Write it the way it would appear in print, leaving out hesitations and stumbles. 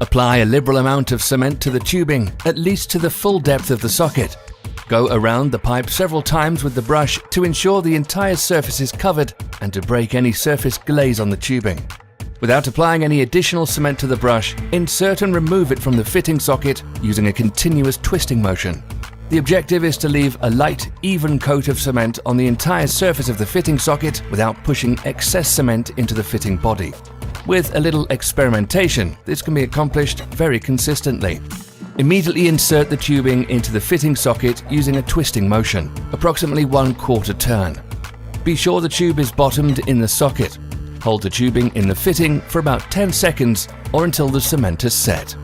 Apply a liberal amount of cement to the tubing, at least to the full depth of the socket. Go around the pipe several times with the brush to ensure the entire surface is covered and to break any surface glaze on the tubing. Without applying any additional cement to the brush, insert and remove it from the fitting socket using a continuous twisting motion. The objective is to leave a light, even coat of cement on the entire surface of the fitting socket without pushing excess cement into the fitting body. With a little experimentation, this can be accomplished very consistently. Immediately insert the tubing into the fitting socket using a twisting motion, approximately 1/4 turn. Be sure the tube is bottomed in the socket. Hold the tubing in the fitting for about 10 seconds or until the cement is set.